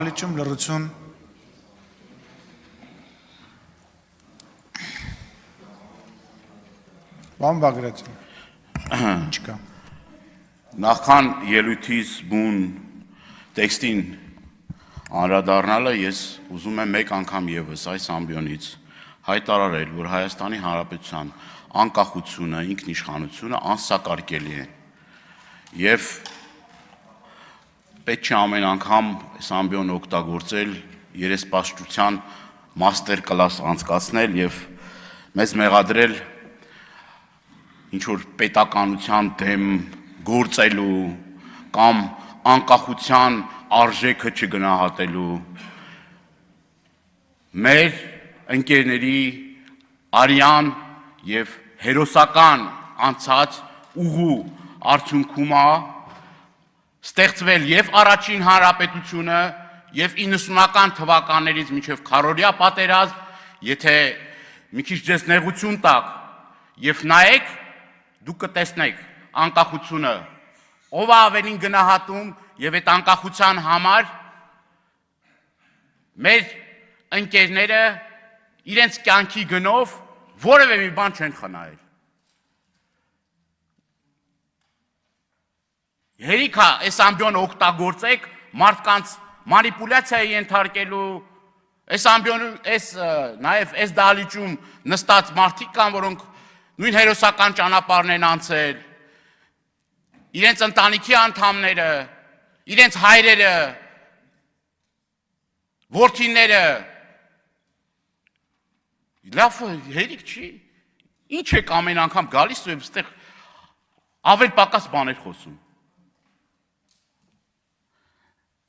Լիճում լրություն Բան Բագրատյան Չկա Նախքան ելույթից բուն տեքստին անդրադառնալը ես ուզում եմ մեկ անգամ եւս այս ամբիոնից հայտարարել, որ Հայաստանի Հանրապետության անկախությունը, ինքնիշխանությունը անսակարկելի է եւ պետք չէ ամեն անգամ այս ամբիոնը օգտագործել երեսպաշտության մաստեր կլաս անցկացնել եւ մեզ մեղադրել ինչ որ պետականության դեմ գործելու կամ անկախության արժեքը չգնահատելու մեր ընկերների արյան եւ հերոսական անցած ուղու արդյունքում ստեղծվել եւ առաջին հանրապետությունը եւ 90-ական թվականներից մինչեւ քարորիա պատերազմ, եթե մի քիչ ձեզ նեղություն տակ եւ նայեք, դուք կտեսնեք անկախությունը ով է ավելին գնահատում եւ այդ անկախության համար մեր ընկերները իրենց կյանքի գնով որևէ մի բան չեն խնայել Հերիքա այս ամբիոնը օգտագործեք մարդկանց մանիպուլյացիայի ենթարկելու այս ամբիոնը նաև այս դահլիճում նստած մարդիկ կան որոնք նույն հերոսական ճանապարհն են անցել իրենց ընտանիքի անդամները իրենց հայրերը որդիները լավ հերիք չի ինչ եք ամեն անգամ գալիս ու այստեղ ավել պակաս բաներ խոսում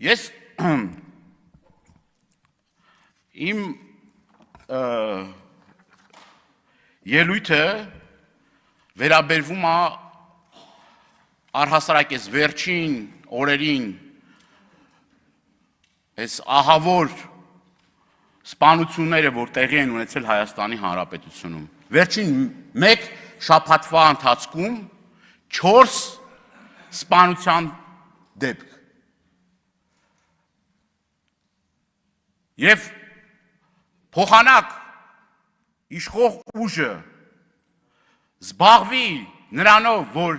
Ես իմ ելույթը վերաբերվում է առհասարակ այս վերջին օրերին այս ահավոր սպանությունները, որ տեղի են ունեցել Հայաստանի Հանրապետությունում։ Վերջին մեկ շաբաթվա ընթացքում 4 սպանության դեպք Եվ փոխանակ իշխող ուժը զբաղվի նրանով, որ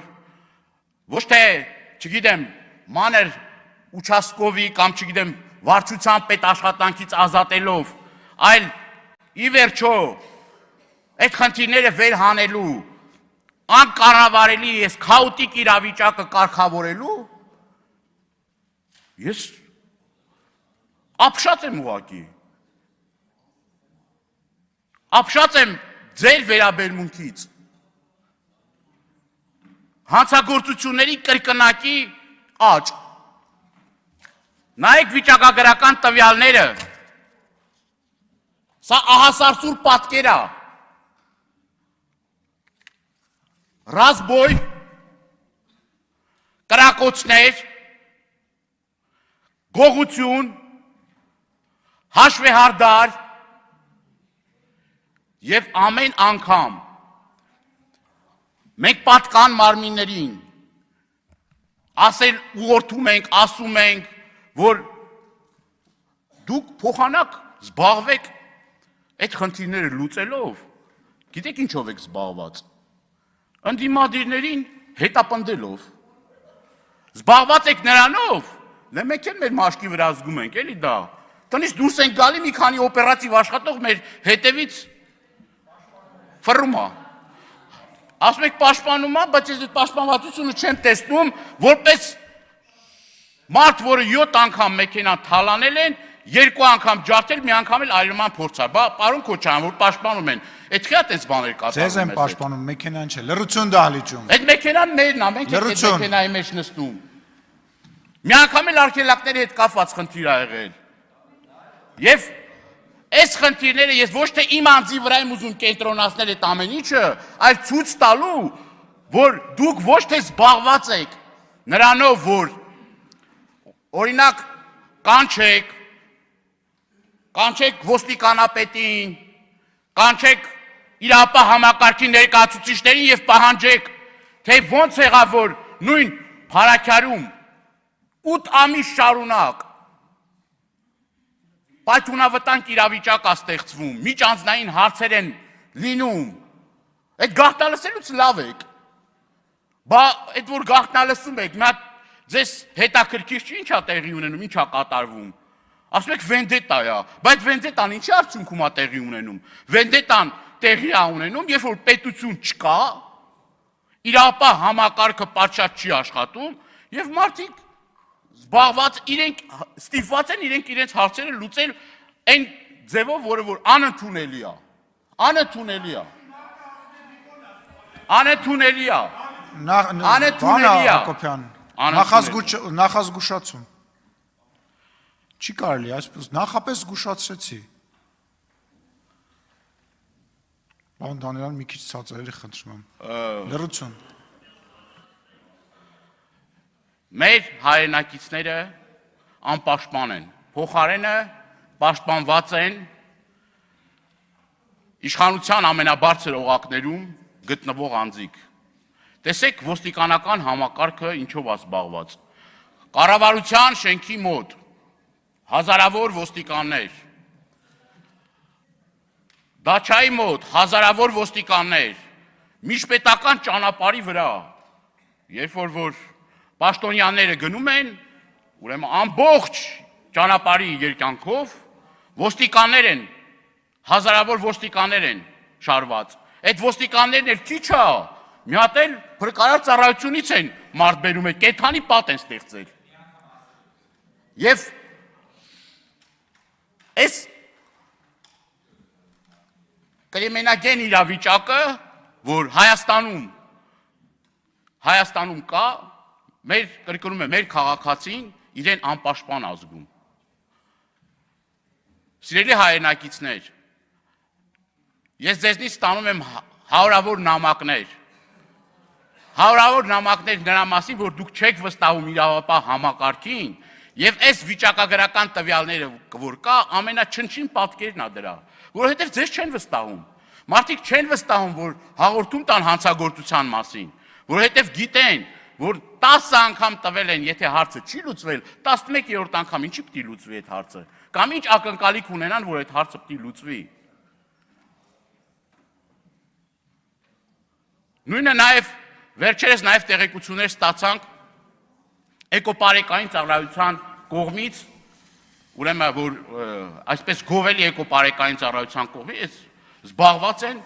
ոչ թե, չգիտեմ, մանր ուչասկովի կամ չգիտեմ վարչության պետ աշխատանքից ազատելով, այլ ի վերջո այդ խնդիրները վերհանելու անկառավարելի այս քաոտիկ իրավիճակը կարգավորելու ես Ապշած եմ ուղակի, ապշած եմ ձեր վերաբերմունքից, հանցագործությունների կրկնակի աճ, նայեք վիճակագրական տվյալները, սա ահասարսուր պատկեր է, ռազմոյ, կրակոցներ, գողություն, հաշվեհարդար եւ ամեն անգամ մենք պատկան մարմիններին ասել ուղղորդում ենք, ասում ենք, որ դուք փոխանակ զբաղվեք այդ խնդիրները լուծելով, գիտեք ինչով եք զբաղված, ընդդիմադիրներին հետապնդելով, զբաղված եք նրանով, մենք էլ մեր մաշկի վրա զգում ենք, էլի դա, Տնից դուրս են գալի մի քանի օպերատիվ աշխատող մեր հետևից ֆռում է։ Ասում եք պաշտպանում է, բայց ես այդ պաշտպանվածությունը չեմ տեսնում, որպես մարդ, որը 7 անգամ մեքենա թալանել են, 2 անգամ ջարդել, մի անգամ էլ այրման փորձար։ Բա պարոն Քոչարյան, որ պաշտպանում են, այդ քիչ այդպես բաներ կատարվում են։ Ձեզ են պաշտպանում, մեքենան չէ, լրություն դահլիճում։ Այդ մեքենան մերն է, մենք այդ մեքենայի մեջ նստում։ Մի անգամ էլ արգելակների հետ կապված խնդիր ա եղել։ Եվ այս խնդիրները ես ոչ թե իմ անձի վրա եմ ուզում կենտրոնացնել այդ ամեն ինչը, այլ ցույց տալու, որ դուք ոչ թե զբաղված եք նրանով, որ օրինակ կանչեք ոստիկանապետին, կանչեք իրապահ համակարգի ներկայացուցիչներին եւ պահանջեք, թե ոնց եղավ որ նույն Փարաքարում 8 ամիս շարունակ պայթունավտանք իրավիճակ է ստեղծվում, միջանձնային հարցեր են լինում, այդ գաղտնալսելուց լավ եք, բա այդ որ գաղտնալսում եք, մի հատ ձեզ հետաքրքիր չի ինչ է տեղի ունենում, ինչ է կատարվում, ասում եք վենդետա է, բայց վենդետան ինչի արդյունքում է տեղի ունենում, վենդետան տեղի է ունենում, երբ որ պետություն չկա, իրապահ համակարգը պատշաճ չի աշխատում, եւ մարդիկ զբաղված իրենք ստիպված են իրենց հարցերը լուծել այն ձևով, որը որ անընդունելի է։ Հակոբյան, նախազգուշացում։ Չի կարելի, այսպես նախապես զգուշացրեցի։ Պարոն Դանիելյան, մի քիչ ցածրելի խնդրում եմ։ Լռություն։ Մեր հայրենակիցները անպաշտպան են, փոխարենը պաշտպանված են իշխանության ամենաբարձր օղակներում գտնվող անձիկ։ Տեսեք ոստիկանական համակարգը ինչով է զբաղված։ Կառավարության շենքի մոտ հազարավոր ոստիկաններ, դաչայի մոտ հազարավոր ոստիկաններ, միջպետական ճանապարհի վրա, երբ որ պաշտոնյաները գնում են, ուրեմն ամբողջ ճանապարհի երկայնքով ոստիկաններ են, հազարավոր ոստիկաններ են շարված։ Այդ ոստիկաններն էլ քիչ է, մի հատ էլ փրկարար ծառայությունից են մարդ բերում են, կենդանի պատ են ստեղծել։ Եվ այս կրիմինագեն իրավիճակը, որ Հայաստանում կա, կրկնում եմ, մեր քաղաքացին իրեն անպաշտպան ազգում։ Սիրելի հայրենակիցներ, ես ձեզնից ստանում եմ հարյուրավոր նամակներ նրա մասին, որ դուք չեք վստահում իրավապահ համակարգին, եւ այս վիճակագրական տվյալները, որ կա, ամենաչնչին պատկերն է դրա, որովհետեւ ձեզ չեն վստահում։ Մարդիկ չեն վստահում, որ հաղորդում տան հանցագործության մասին, որովհետեւ գիտեն, որ 10 անգամ տվել են, եթե հարցը չի լուծվել, 11-րդ անգամ ինչի պիտի լուծվի այդ հարցը, կամ ինչ ակնկալիք ունենան, որ այդ հարցը պիտի լուծվի։ Նույնը նաև վերջերս նաև տեղեկություններ ստացանք էկոպարեկային ծառայության կողմից, ուրեմն որ այսպես գովելի էկոպարեկային ծառայության կողմից զբաղված են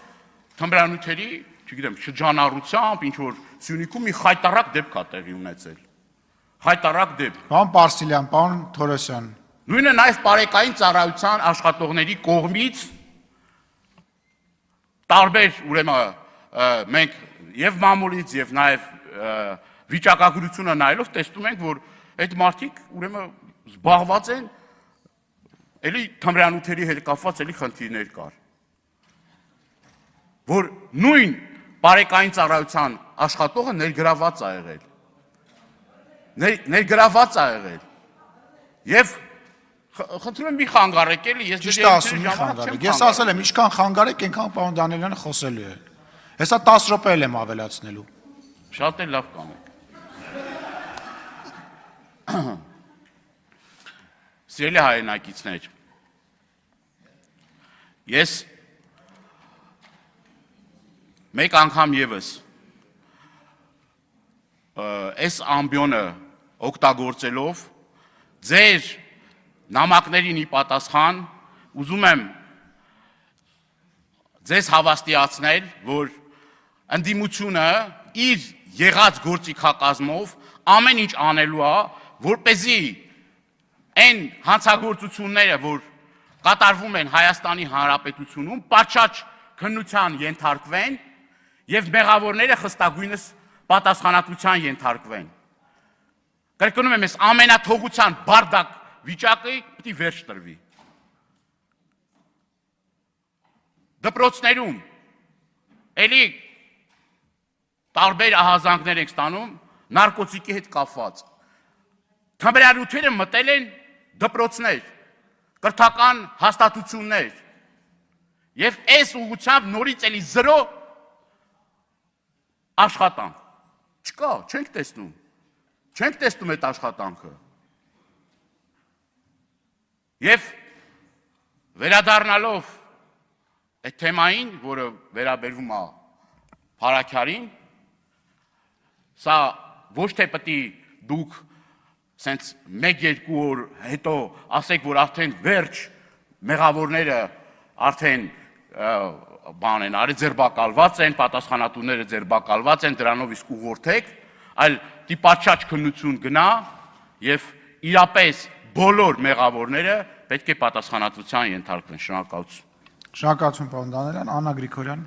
թմրանյութերի, չգիտեմ, շրջանառությամբ, ինչ որ Սյունիքում մի խայտարակ դեպք է տեղի ունեցել։ Խայտարակ դեպք։ Պարոն Պարսիլյան, պարոն Թորոսյան։ Նույնը նաև պարեկային ծառայության աշխատողների կողմից տարբեր, ուրեմն մենք եւ մամուլից եւ նաեւ վիճակագրությունը նայելով տեսնում ենք, որ այդ մարդիկ ուրեմն զբաղված են էլի թմրանյութերի հետ կապված էլի խնդիրներ կար։ Որ նույն պարեկային ծառայության աշխատողը ներգրաված է եղել։ Ներգրաված է եղել։ Եվ խնդրում եմ մի խանգարեք էլի, ես ճիշտ ասում մի խանգարեք։ Ես ասել եմ, ինչքան խանգարեք, այնքան պարոն Դանիելյանը խոսելու է։ Հեսա 10 րոպե եմ ավելացնելու։ Շատ էլ լավ կանեք։ Սիրելի հայրենակիցներ, ես մեկ անգամ եւս այս ամբիոնը օգտագործելով ձեր նամակներին ի պատասխան ուզում եմ ձեզ հավաստիացնել, որ ընդդիմությունը իր եղած գործիքակազմով ամեն ինչ անելու է, որպեսզի այն հանցագործությունները, որ կատարվում են Հայաստանի Հանրապետությունում, պատշաճ քննության ենթարկվեն եւ մեղավորները խստագույնս պատասխանատվության ենթարկվեն։ Կրկնում եմ, այս ամենաթողության բարդակ վիճակը պիտի վերջ տրվի։ Դպրոցներում էլի տարբեր ահազանգներ ենք ստանում նարկոտիկի հետ կապված։ Թմրանյութերը մտել են դպրոցներ, կրթական հաստատություններ եւ այս ուղղությամբ նորից էլի 0 աշխատանք։ Չկա, չենք տեսնում այդ աշխատանքը։ Եվ Վերադառնալով այդ թեմային, որը վերաբերվում է Փարաքարին, սա ոչ թե պետք է դուք սենց 1-2 օր հետո ասեք, որ արդեն վերջ մեղավորները արդեն բան են արել, ձերբակալված են, պատասխանատուները ձերբակալված են, դրանով իսկ ուղղորդեք, այլ դիպաչաչ քննություն գնա եւ իրապես բոլոր մեղավորները պետք է պատասխանատվության ենթարկվեն։ Շնորհակալություն։ Շնորհակալություն, պարոն Դանիելյան, Աննա Գրիգորյան։